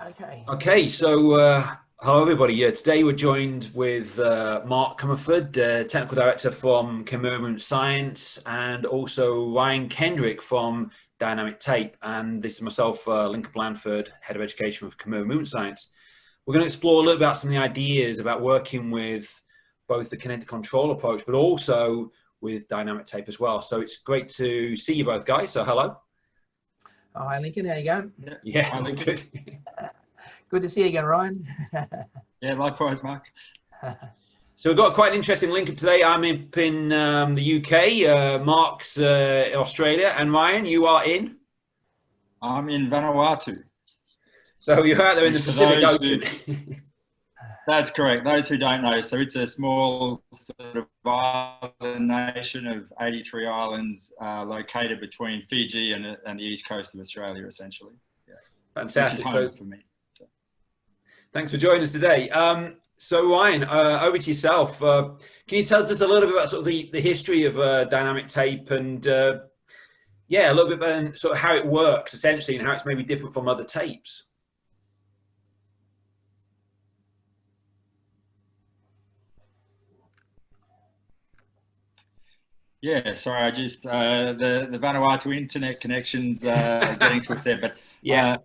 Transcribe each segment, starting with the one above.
Okay. Okay, so hello everybody. Today we're joined with Mark Comerford, Technical Director from Comera Science, and also Ryan Kendrick from Dynamic Tape. And this is myself, Lincoln Blandford, Head of Education for Comera Movement Science. We're going to explore a little about some of the ideas about working with both the Kinetic Control approach, but also with Dynamic Tape as well. So it's great to see you both guys. So hello. Oh, hi, Lincoln. How you going? Yeah, I'm good. Good to see you again, Ryan. Yeah, likewise, Mark. So we've got quite an interesting link up today. I'm up in the UK, Mark's in Australia, and Ryan, you are in? I'm in Vanuatu. So you're out there in the Pacific Ocean. That's correct. Those who don't know, so it's a small sort of island nation of 83 islands located between Fiji and the east coast of Australia, essentially. Yeah. Fantastic. Which is home for me. So. Thanks for joining us today. So Ryan, over to yourself. Can you tell us just a little bit about sort of the history of Dynamic Tape and yeah, a little bit about sort of how it works essentially and how it's maybe different from other tapes? Yeah, sorry, I just the Vanuatu internet connections getting to us there, but yeah.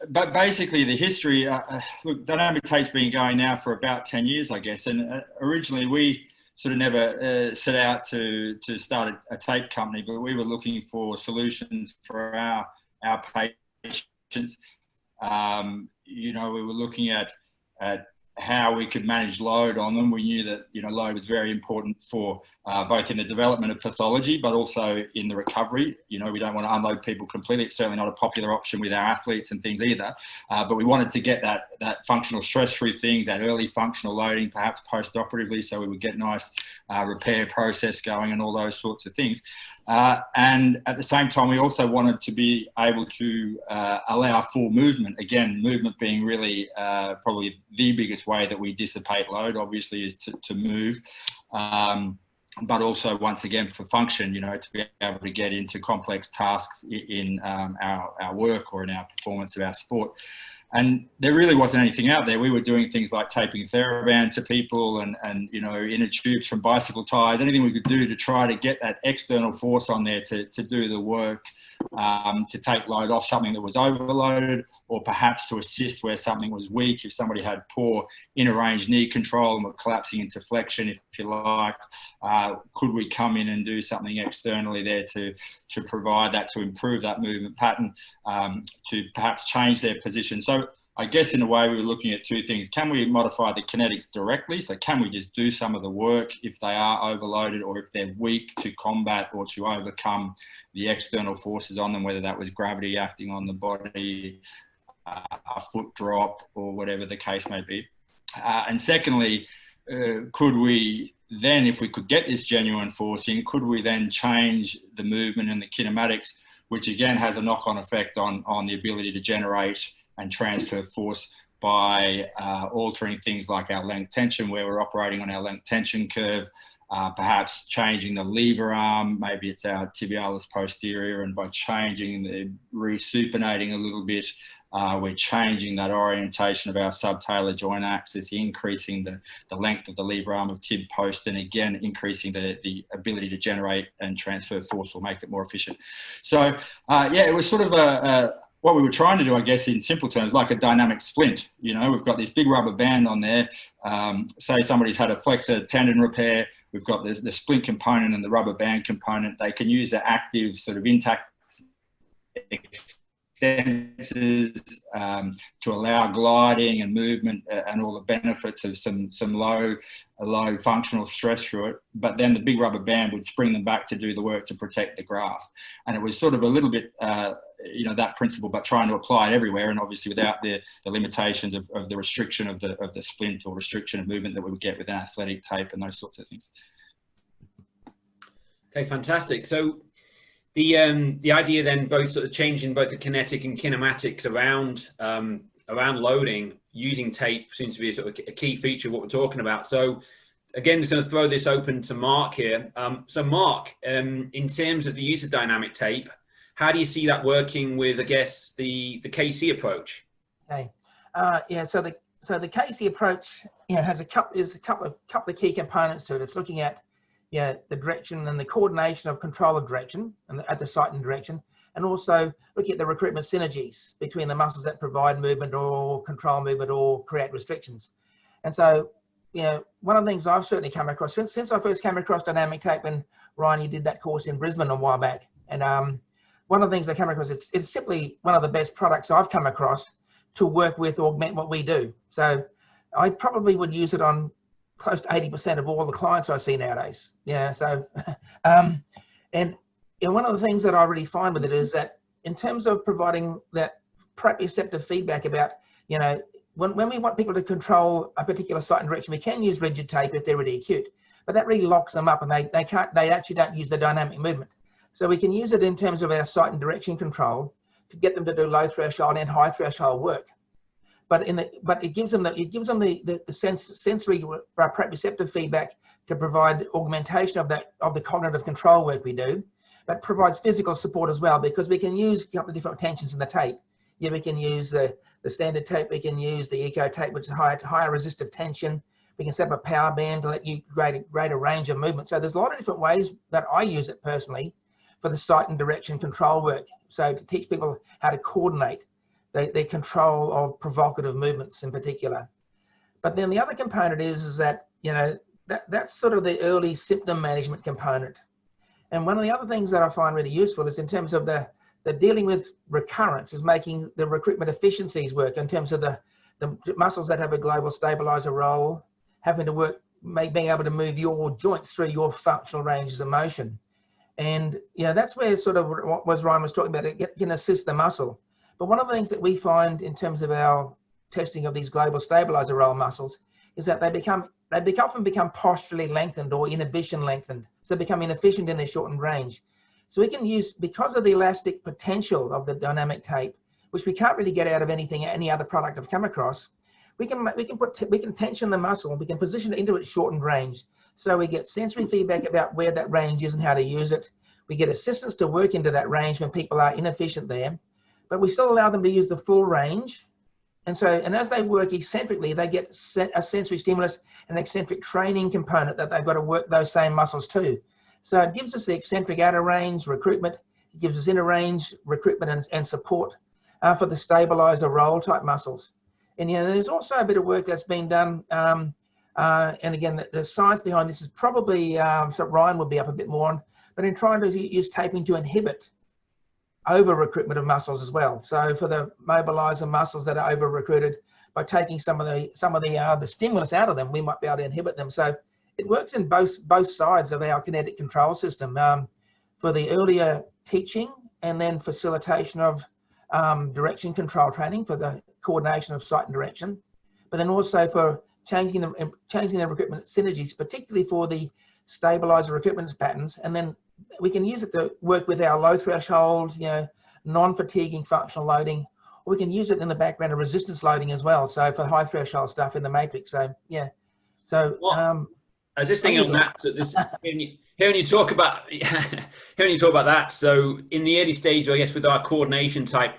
But basically the history, look, Dynamic Tape's been going now for about 10 years, I guess. And originally we sort of never set out to start a tape company, but we were looking for solutions for our patients. You know, we were looking at how we could manage load on them. We knew that, you know, load was very important for both in the development of pathology, but also in the recovery. You know, we don't want to unload people completely. It's certainly not a popular option with our athletes and things either. But we wanted to get that functional stress through things, that early functional loading, perhaps post-operatively, so we would get nice repair process going and all those sorts of things. And at the same time, we also wanted to be able to allow full movement. Again, movement being really probably the biggest way that we dissipate load, obviously, is to move. But also, once again, for function, you know, to be able to get into complex tasks in our work or in our performance of our sport. And there really wasn't anything out there. We were doing things like taping TheraBand to people and you know, inner tubes from bicycle tires, anything we could do to try to get that external force on there to do the work, to take load off something that was overloaded, or perhaps to assist where something was weak. If somebody had poor inner range knee control and were collapsing into flexion, if you like, could we come in and do something externally there to provide that, to improve that movement pattern, to perhaps change their position. So I guess in a way we were looking at two things. Can we modify the kinetics directly? So can we just do some of the work if they are overloaded or if they're weak, to combat or to overcome the external forces on them, whether that was gravity acting on the body, a foot drop, or whatever the case may be. And secondly, could we then, if we could get this genuine forcing, could we then change the movement and the kinematics, which again has a knock-on effect on the ability to generate and transfer force by altering things like our length tension, where we're operating on our length tension curve, perhaps changing the lever arm, maybe it's our tibialis posterior, and by changing the resupinating a little bit, we're changing that orientation of our subtalar joint axis, increasing the length of the lever arm of tib post, and again, increasing the ability to generate and transfer force will make it more efficient. So, yeah, it was sort of what we were trying to do, I guess, in simple terms, like a dynamic splint. You know, we've got this big rubber band on there. Say somebody's had a flexor tendon repair. We've got the splint component and the rubber band component. They can use the active sort of intact extensors to allow gliding and movement and all the benefits of some low functional stress through it. But then the big rubber band would spring them back to do the work to protect the graft. And it was sort of a little bit, you know, that principle, but trying to apply it everywhere, and obviously without the limitations of the restriction of the splint or restriction of movement that we would get with an athletic tape and those sorts of things. Okay, fantastic. So the idea then, both sort of changing both the kinetic and kinematics around loading using tape seems to be a sort of a key feature of what we're talking about. So again, just going to throw this open to Mark here. So Mark, in terms of the use of dynamic tape, how do you see that working with, I guess, the KC approach? Okay. Yeah. So the KC approach, has a couple of key components to it. It's looking at, the direction and the coordination of control of direction and at the site and direction, and also looking at the recruitment synergies between the muscles that provide movement or control movement or create restrictions. And so, one of the things I've certainly come across since I first came across dynamic tape, and Ryan, you did that course in Brisbane a while back, and one of the things I come across, it's simply one of the best products I've come across to work with, augment what we do. So I probably would use it on close to 80% of all the clients I see nowadays. So, and one of the things that I really find with it is that in terms of providing that proprioceptive feedback about, when we want people to control a particular site and direction, we can use rigid tape if they're really acute, but that really locks them up and they actually don't use the dynamic movement. So we can use it in terms of our site and direction control to get them to do low threshold and high threshold work. But it gives them the sensory proprioceptive feedback to provide augmentation of the cognitive control work we do, but provides physical support as well, because we can use a couple of different tensions in the tape. We can use the standard tape, we can use the eco tape, which is higher resistive tension. We can set up a power band to let you greater range of movement. So there's a lot of different ways that I use it personally for the site and direction control work. So to teach people how to coordinate the control of provocative movements in particular. But then the other component is that, that's sort of the early symptom management component. And one of the other things that I find really useful is in terms of the dealing with recurrence, is making the recruitment efficiencies work in terms of the muscles that have a global stabilizer role, having to work, being able to move your joints through your functional ranges of motion. And, that's where sort of what Ryan was talking about, it can assist the muscle. But one of the things that we find in terms of our testing of these global stabilizer role muscles is that they often become posturally lengthened or inhibition lengthened. So they become inefficient in their shortened range. So we can use, because of the elastic potential of the dynamic tape, which we can't really get out of any other product I've come across, we can tension the muscle, we can position it into its shortened range. So we get sensory feedback about where that range is and how to use it. We get assistance to work into that range when people are inefficient there, but we still allow them to use the full range. And as they work eccentrically, they get a sensory stimulus and eccentric training component that they've got to work those same muscles too. So it gives us the eccentric outer range recruitment, it gives us inner range recruitment and support for the stabilizer role type muscles. And there's also a bit of work that's been done. And again, the science behind this is probably, so Ryan will be up a bit more on, but in trying to use taping to inhibit over recruitment of muscles as well. So for the mobilizer muscles that are over recruited, by taking some of the stimulus out of them, we might be able to inhibit them. So it works in both sides of our kinetic control system, for the earlier teaching and then facilitation of direction control training for the coordination of sight and direction, but then also for changing the recruitment synergies, particularly for the stabilizer recruitment patterns. And then we can use it to work with our low threshold, non-fatiguing functional loading, or we can use it in the background of resistance loading as well. So for high threshold stuff in the matrix. So yeah. So I was just thinking on that. So just hearing you talk about that. So in the early stage, I guess with our coordination type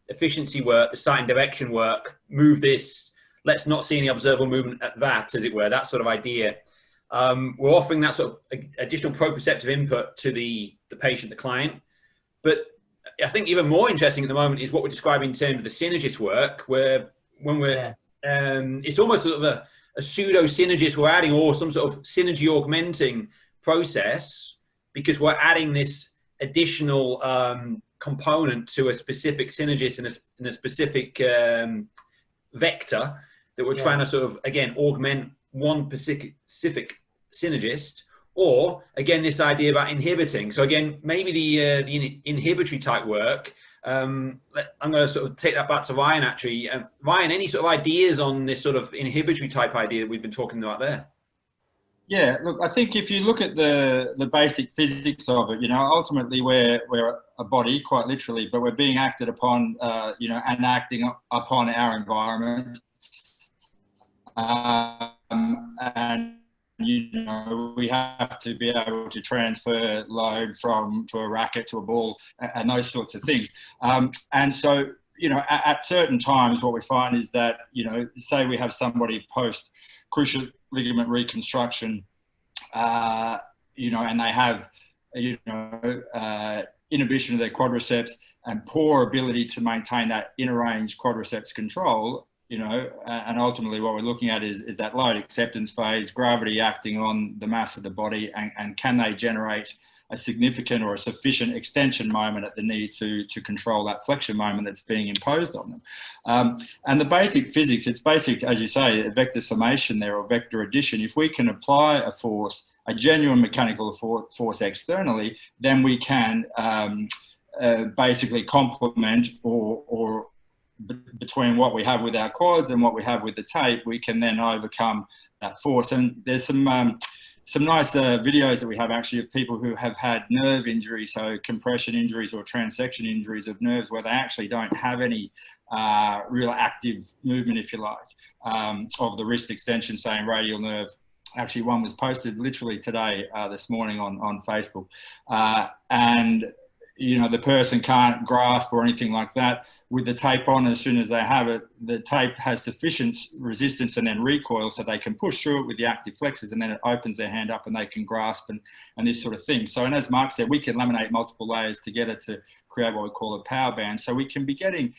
efficiency work, the sight and direction work, move this, let's not see any observable movement at that, as it were, that sort of idea. We're offering that sort of additional proprioceptive input to the patient, the client. But I think even more interesting at the moment is what we're describing in terms of the synergist work, where when we're, it's almost sort of a pseudo synergist we're adding, or some sort of synergy augmenting process, because we're adding this additional component to a specific synergist in a specific vector that we're trying to sort of, again, augment one specific synergist, or again, this idea about inhibiting. So again, maybe the inhibitory type work, I'm going to sort of take that back to Ryan, actually. Ryan, any sort of ideas on this sort of inhibitory type idea that we've been talking about there? Yeah, look, I think if you look at the basic physics of it, ultimately we're a body, quite literally, but we're being acted upon, and acting upon our environment. And you know, we have to be able to transfer load from to a racket to a ball and those sorts of things. And so, you know, at certain times, what we find is that, you know, say we have somebody post cruciate ligament reconstruction, you know, and they have, you know, inhibition of their quadriceps and poor ability to maintain that inner range quadriceps control, you know, and ultimately what we're looking at is that load acceptance phase, gravity acting on the mass of the body, and can they generate a significant or a sufficient extension moment at the knee to control that flexion moment that's being imposed on them. And the basic physics, it's basic, as you say, a vector summation there or vector addition. If we can apply a force, a genuine mechanical force externally, then we can basically complement or between what we have with our quads and what we have with the tape, we can then overcome that force. And there's some nice videos that we have actually of people who have had nerve injuries, so compression injuries or transection injuries of nerves where they actually don't have any real active movement, if you like, of the wrist extension, say in radial nerve. Actually, one was posted literally today, this morning on Facebook. And, you know, the person can't grasp or anything like that. With the tape on, as soon as they have it, the tape has sufficient resistance and then recoil so they can push through it with the active flexors, and then it opens their hand up and they can grasp and this sort of thing. So, and as Mark said, we can laminate multiple layers together to create what we call a power band. So we can be getting,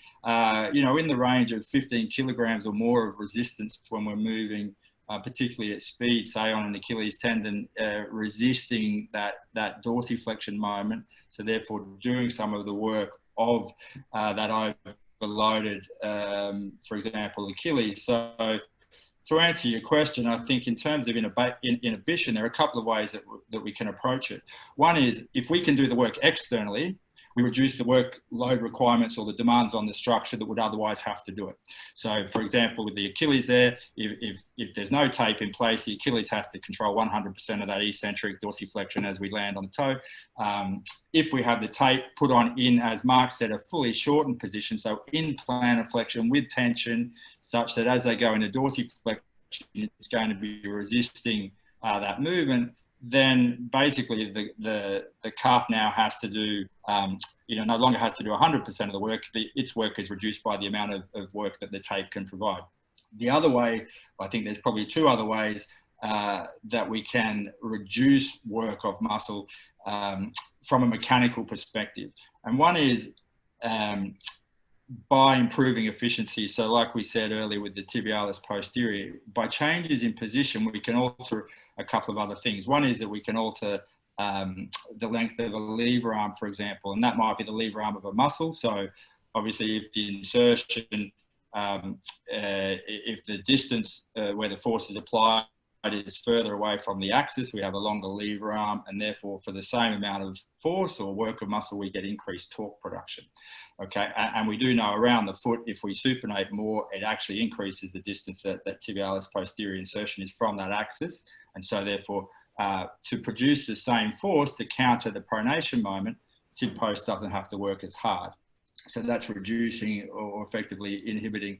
you know, in the range of 15 kilograms or more of resistance when we're moving, particularly at speed, say on an Achilles tendon, resisting that dorsiflexion moment. So therefore doing some of the work of that overloaded, for example, Achilles. So to answer your question, I think in terms of inhibition, there are a couple of ways that we can approach it. One is if we can do the work externally, we reduce the workload requirements or the demands on the structure that would otherwise have to do it. So, for example, with the Achilles there, if there's no tape in place, the Achilles has to control 100% of that eccentric dorsiflexion as we land on the toe. If we have the tape put on in, as Mark said, a fully shortened position, so in plantar flexion with tension, such that as they go into dorsiflexion, it's going to be resisting that movement, then basically the calf now has to do, you know, no longer has to do 100% of the work. Its work is reduced by the amount of work that the tape can provide. The other way, I think there's probably two other ways that we can reduce work of muscle from a mechanical perspective. And one is by improving efficiency. So like we said earlier with the tibialis posterior, by changes in position, we can alter a couple of other things. One is that we can alter the length of a lever arm, for example, and that might be the lever arm of a muscle. So obviously if the insertion, if the distance where the force is applied is further away from the axis, we have a longer lever arm, and therefore for the same amount of force or work of muscle, we get increased torque production. Okay, and we do know around the foot, if we supinate more, it actually increases the distance that tibialis posterior insertion is from that axis. And so therefore, to produce the same force to counter the pronation moment, tib post doesn't have to work as hard. So that's reducing or effectively inhibiting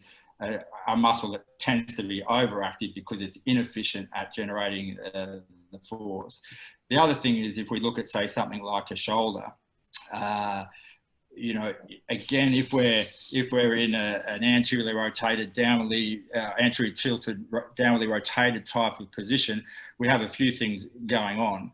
a muscle that tends to be overactive because it's inefficient at generating the force. The other thing is if we look at, say, something like a shoulder, you know, again, if we're in an anteriorly rotated, anteriorly tilted, downwardly rotated type of position, we have a few things going on.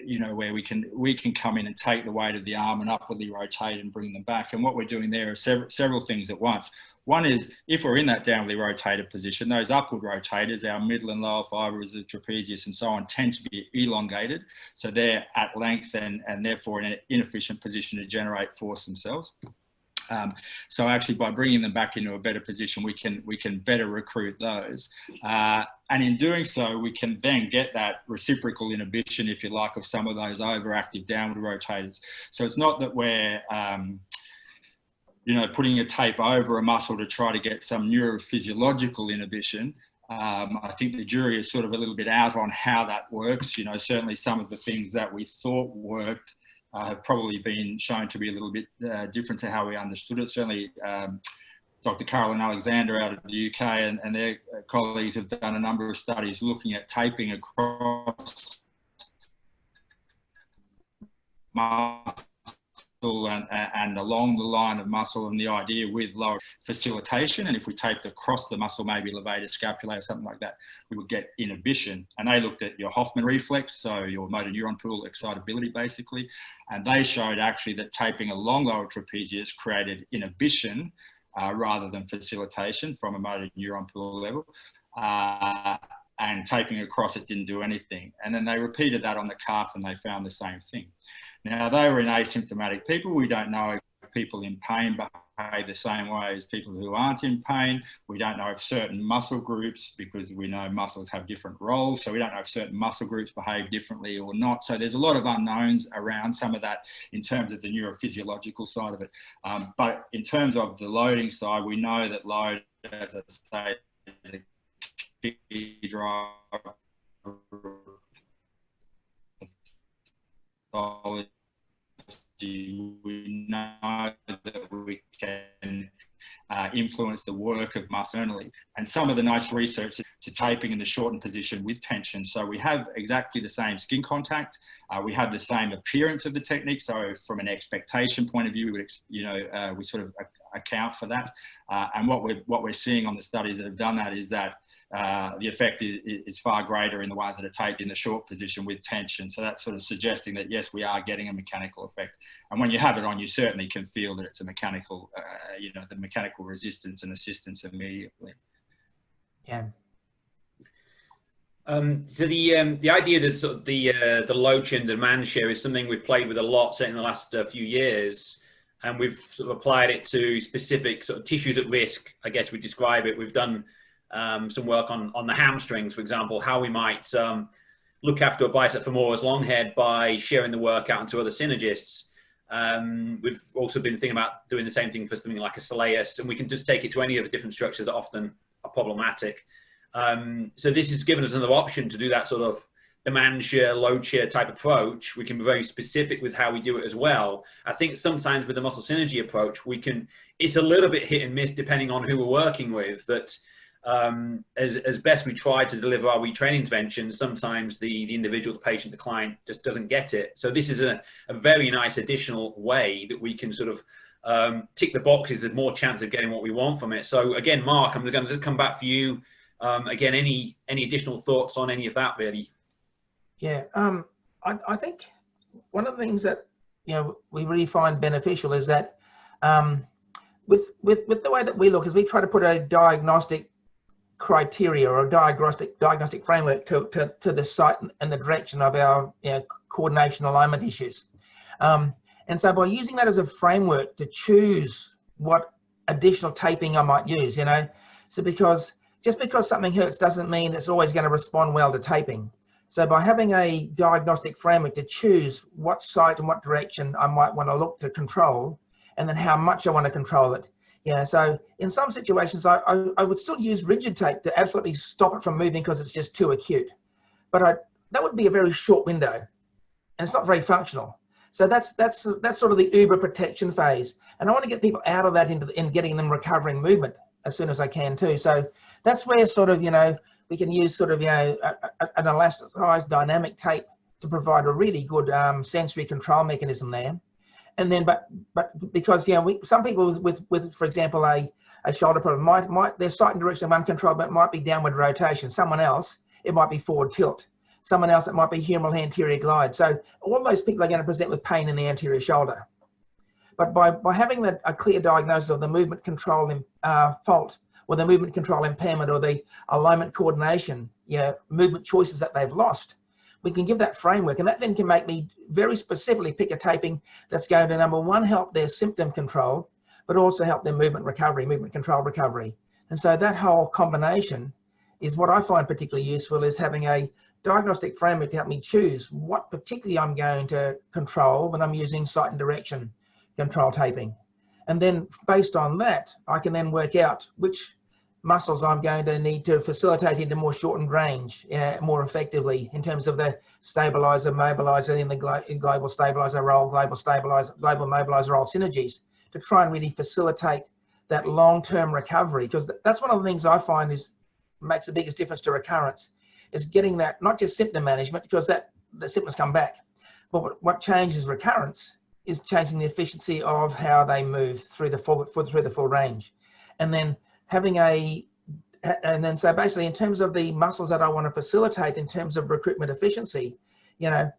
You know, where we can come in and take the weight of the arm and upwardly rotate and bring them back. And what we're doing there are several things at once. One is if we're in that downwardly rotated position, those upward rotators, our middle and lower fibers, the trapezius and so on, tend to be elongated. So they're at length and therefore in an inefficient position to generate force themselves. So actually by bringing them back into a better position, we can better recruit those. And in doing so, we can then get that reciprocal inhibition, if you like, of some of those overactive downward rotators. So it's not that we're, you know, putting a tape over a muscle to try to get some neurophysiological inhibition. I think the jury is sort of a little bit out on how that works. You know, certainly some of the things that we thought worked have probably been shown to be a little bit different to how we understood it. Certainly, Dr. Carolyn Alexander out of the UK and their colleagues have done a number of studies looking at taping across muscle and along the line of muscle, and the idea with lower facilitation, and if we taped across the muscle, maybe levator scapulae or something like that, we would get inhibition. And they looked at your Hoffman reflex, so your motor neuron pool excitability basically, and they showed actually that taping along lower trapezius created inhibition rather than facilitation from a motor neuron pool level. And taping across it didn't do anything. And then they repeated that on the calf and they found the same thing. Now, they were in asymptomatic people. We don't know if people in pain behave the same way as people who aren't in pain. We don't know if certain muscle groups, because we know muscles have different roles, so we don't know if certain muscle groups behave differently or not. So there's a lot of unknowns around some of that in terms of the neurophysiological side of it. But in terms of the loading side, we know that load, as I say, is a key driver. We know that we can influence the work of muscle internally. And some of the nice research to taping in the shortened position with tension. So we have exactly the same skin contact. We have the same appearance of the technique. So from an expectation point of view, we would, we sort of account for that. And what we're seeing on the studies that have done that is that the effect is far greater in the ones that are taped in the short position with tension. So that's sort of suggesting that, yes, we are getting a mechanical effect. And when you have it on, you certainly can feel that it's a mechanical, the mechanical resistance and assistance immediately. Yeah. So the idea that sort of the load share and demand share is something we've played with a lot, certainly in the last few years. And we've sort of applied it to specific sort of tissues at risk, I guess we describe it. We've done some work on the hamstrings, for example, how we might look after a bicep femoris long head by sharing the work out into other synergists. We've also been thinking about doing the same thing for something like a soleus, and we can just take it to any of the different structures that often are problematic. So this has given us another option to do that sort of demand share, load share type approach. We can be very specific with how we do it as well. I think sometimes with the muscle synergy approach, it's a little bit hit and miss depending on who we're working with, that as best we try to deliver our retraining interventions, sometimes the individual, the patient, the client just doesn't get it. So this is a very nice additional way that we can sort of tick the boxes with more chance of getting what we want from it. So again, Mark, I'm going to come back for you. Again, any additional thoughts on any of that, really? Yeah, I think one of the things that we really find beneficial is that with the way that we look, is we try to put a diagnostic criteria or a diagnostic framework to the site and the direction of our coordination alignment issues. And so by using that as a framework to choose what additional taping I might use, so just because something hurts doesn't mean it's always going to respond well to taping. So by having a diagnostic framework to choose what site and what direction I might want to look to control, and then how much I want to control it. Yeah, so in some situations, I would still use rigid tape to absolutely stop it from moving because it's just too acute. But that would be a very short window, and it's not very functional. So that's sort of the uber protection phase. And I want to get people out of that in getting them recovering movement as soon as I can too. So that's where sort of, we can use sort of, an elasticized dynamic tape to provide a really good sensory control mechanism there. And then, but because, some people with, for example, a shoulder problem their sight and direction of uncontrolled, but it might be downward rotation. Someone else, it might be forward tilt. Someone else, it might be humeral anterior glide. So all those people are going to present with pain in the anterior shoulder. But by having a clear diagnosis of the movement control fault, or the movement control impairment, or the alignment coordination, movement choices that they've lost, we can give that framework, and that then can make me very specifically pick a taping that's going to, number one, help their symptom control, but also help their movement control recovery. And so that whole combination is what I find particularly useful, is having a diagnostic framework to help me choose what particularly I'm going to control when I'm using sight and direction control taping. And then based on that, I can then work out which muscles I'm going to need to facilitate into more shortened range more effectively in terms of the stabilizer, mobilizer, in the global stabilizer role, global mobilizer role synergies, to try and really facilitate that long-term recovery, because that's one of the things I find makes the biggest difference to recurrence, is getting that, not just symptom management, because the symptoms come back, but what changes recurrence is changing the efficiency of how they move through the full range. And then so basically in terms of the muscles that I want to facilitate in terms of recruitment efficiency, and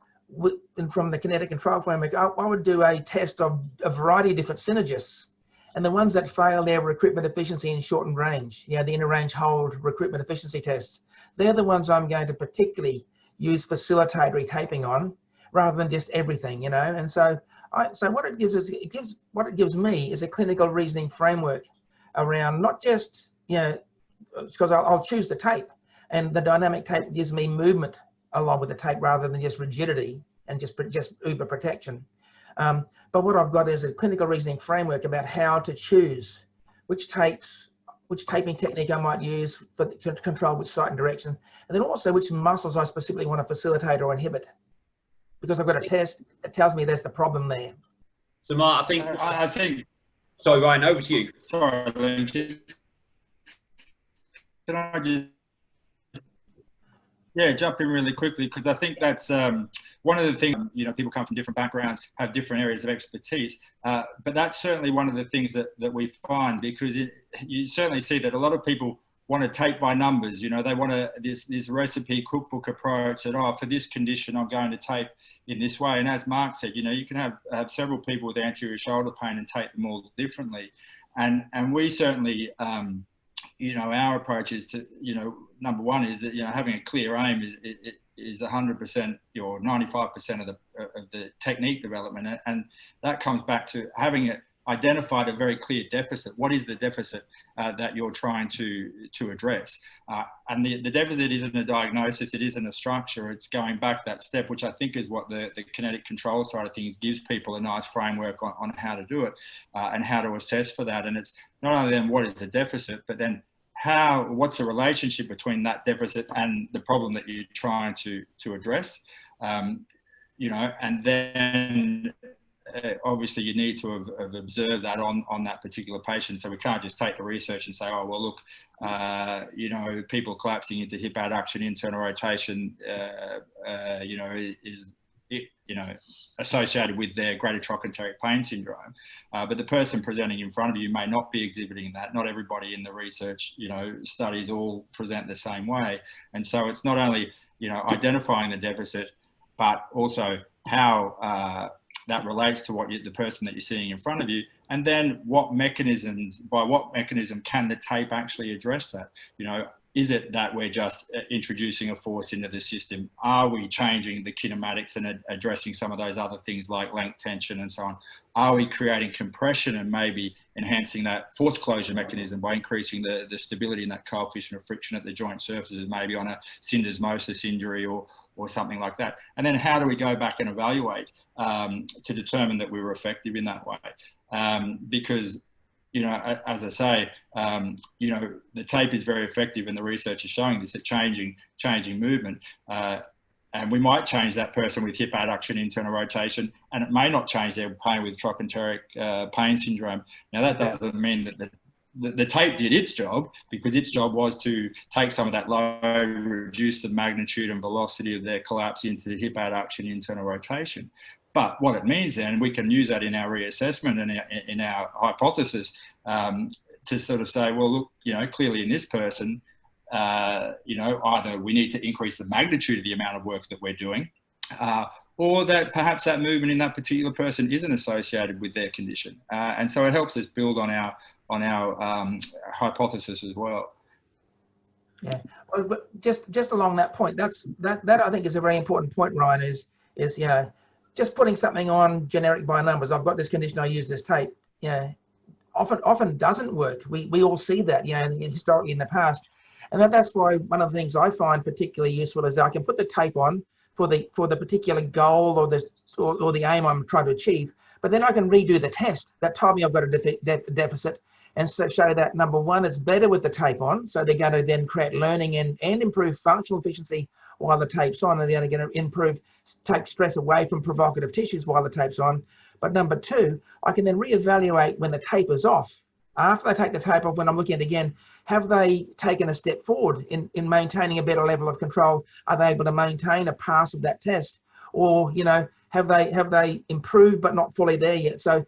from the Kinetic Control framework, I would do a test of a variety of different synergists. And the ones that fail their recruitment efficiency in shortened range, the inner range hold recruitment efficiency tests, they're the ones I'm going to particularly use facilitatory taping on, rather than just everything, And so what it gives me is a clinical reasoning framework around not just, because I'll choose the tape, and the dynamic tape gives me movement along with the tape rather than just rigidity and just uber protection. But what I've got is a clinical reasoning framework about how to choose which taping technique I might use to control which site and direction, and then also which muscles I specifically want to facilitate or inhibit, because I've got a test that tells me there's the problem there. So Mark, I think. Sorry, Ryan, over to you. Sorry, Lincoln. Can I just jump in really quickly, because I think that's one of the things, people come from different backgrounds, have different areas of expertise, but that's certainly one of the things that we find, because you certainly see that a lot of people want to tape by numbers. They want this recipe cookbook approach that, for this condition, I'm going to tape in this way. And as Mark said, you can have several people with anterior shoulder pain and tape them all differently. And we certainly, our approach is to, number one is that, having a clear aim is 100% or 95% of the technique development. And that comes back to having identified a very clear deficit. What is the deficit that you're trying to address? And the deficit isn't a diagnosis, it isn't a structure, it's going back that step, which I think is what the kinetic control side of things gives people a nice framework on how to do it and how to assess for that. And it's not only then what is the deficit, but then what's the relationship between that deficit and the problem that you're trying to address? And then obviously you need to have observed that on that particular patient. So we can't just take the research and say, oh, well, look, people collapsing into hip adduction, internal rotation, is associated with their greater trochanteric pain syndrome. But the person presenting in front of you may not be exhibiting that. Not everybody in the research, studies all present the same way. And so it's not only, identifying the deficit, but also how that relates to the person that you're seeing in front of you. And then by what mechanism can the tape actually address that? Is it that we're just introducing a force into the system? Are we changing the kinematics and addressing some of those other things like length, tension, and so on? Are we creating compression and maybe enhancing that force closure mechanism by increasing the stability and that coefficient of friction at the joint surfaces, maybe on a syndesmosis injury or something like that? And then how do we go back and evaluate to determine that we were effective in that way? Because as I say, the tape is very effective, and the research is showing this at changing movement. And we might change that person with hip adduction, internal rotation, and it may not change their pain with trochanteric pain syndrome. Now, that doesn't mean that the tape did its job, because its job was to take some of that load, reduce the magnitude and velocity of their collapse into hip adduction, internal rotation. But what it means then, we can use that in our reassessment and in our hypothesis to sort of say, well, look, clearly in this person, either we need to increase the magnitude of the amount of work that we're doing, or that perhaps that movement in that particular person isn't associated with their condition. And so it helps us build on our hypothesis as well. Yeah, well, but just along that point, that I think is a very important point, Ryan, is just putting something on generic by numbers. I've got this condition, I use this tape. Often doesn't work. We all see that, historically in the past, and that's why one of the things I find particularly useful is I can put the tape on for the particular goal or the aim I'm trying to achieve, but then I can redo the test that told me I've got a deficit, and so show that, number one, it's better with the tape on, so they're going to then create learning and improve functional efficiency while the tape's on, and they're going to take stress away from provocative tissues while the tape's on. But number two, I can then reevaluate when the tape is off after they take the tape off, when I'm looking at it again, have they taken a step forward in maintaining a better level of control? Are they able to maintain a pass of that test? Or, you know, have they improved but not fully there yet? So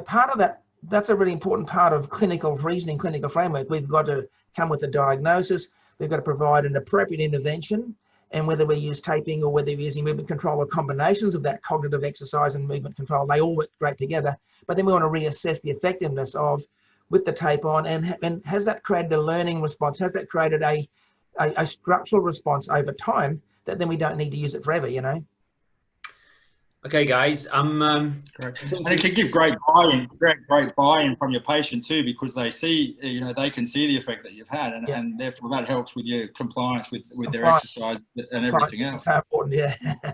part of that's a really important part of clinical reasoning, clinical framework. We've got to come with a diagnosis. We've got to provide an appropriate intervention, and whether we use taping or whether we're using movement control or combinations of that cognitive exercise and movement control, they all work great together. But then we want to reassess the effectiveness of with the tape on, and has that created a learning response? Has that created a structural response over time that then we don't need to use it forever, you know? Okay, guys, Great. And it can give great buy-in from your patient too, because they see, you know, they can see the effect that you've had, and therefore that helps with your compliance with their exercise and everything else. So important, yeah.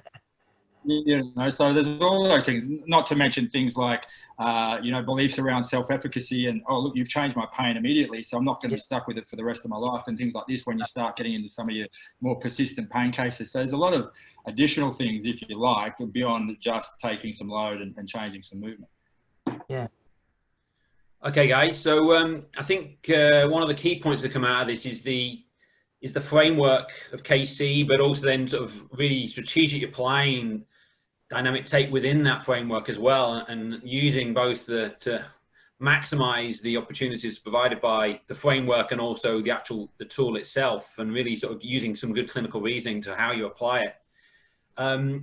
You know, so there's all those things, not to mention things like, you know, beliefs around self-efficacy and, oh, look, you've changed my pain immediately, so I'm not going to be stuck with it for the rest of my life, and things like this when you start getting into some of your more persistent pain cases. So there's a lot of additional things, if you like, beyond just taking some load and changing some movement. Yeah. Okay, guys, so I think one of the key points that come out of this is the framework of KC, but also then sort of really strategically applying dynamic tape within that framework as well, and using both to maximize the opportunities provided by the framework and also the tool itself, and really sort of using some good clinical reasoning to how you apply it.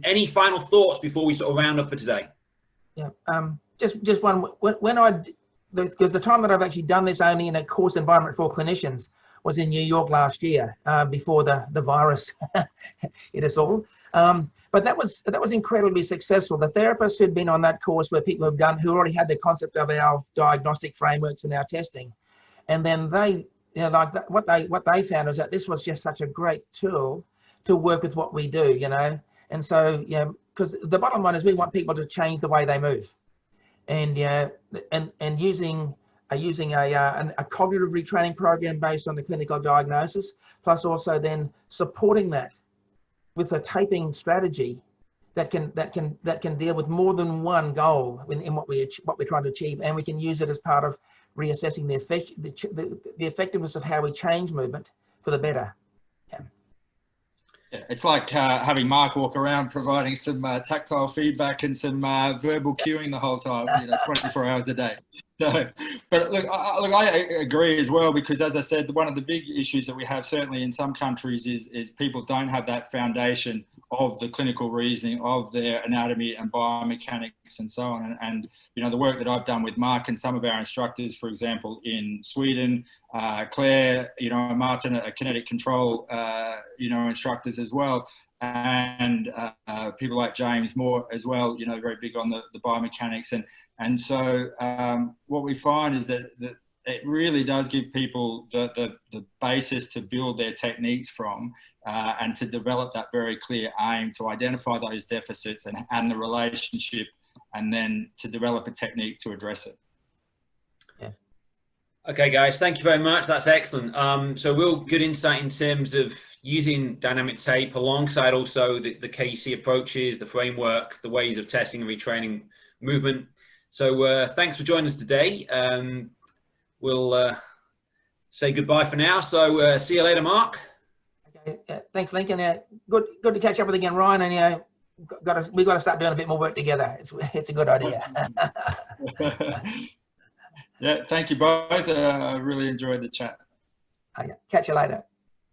Any final thoughts before we sort of round up for today? Yeah, just one. Because the time that I've actually done this only in a course environment for clinicians was in New York last year, before the virus hit us all. But that was incredibly successful. The therapists who'd been on that course were people who already had the concept of our diagnostic frameworks and our testing, and then they, you know, like what they found is that this was just such a great tool to work with what we do, you know. And so, you know, because the bottom line is we want people to change the way they move, and using a cognitive retraining program based on the clinical diagnosis, plus also then supporting that with a taping strategy that can deal with more than one goal in what we're trying to achieve, and we can use it as part of reassessing the effectiveness of how we change movement for the better. Yeah, it's like having Mark walk around providing some tactile feedback and some verbal cueing the whole time, you know, 24 hours a day. So, but look, I agree as well, because as I said, one of the big issues that we have certainly in some countries is people don't have that foundation of the clinical reasoning of their anatomy and biomechanics and so on. And you know, the work that I've done with Mark and some of our instructors, for example, in Sweden, Claire, you know, Martin, Kinetic Control, you know, instructors as well, and people like James Moore as well, you know, very big on the biomechanics. And so what we find is that it really does give people the basis to build their techniques from, and to develop that very clear aim to identify those deficits and the relationship, and then to develop a technique to address it. Yeah. Okay, guys, thank you very much. That's excellent. So real good insight in terms of using dynamic tape alongside also the KC approaches, the framework, the ways of testing and retraining movement. So thanks for joining us today. We'll say goodbye for now. So see you later, Mark. Okay, thanks, Lincoln. Good to catch up with again, Ryan. And you know, we've got to start doing a bit more work together. It's a good idea. Yeah, thank you both. I really enjoyed the chat. Okay, catch you later.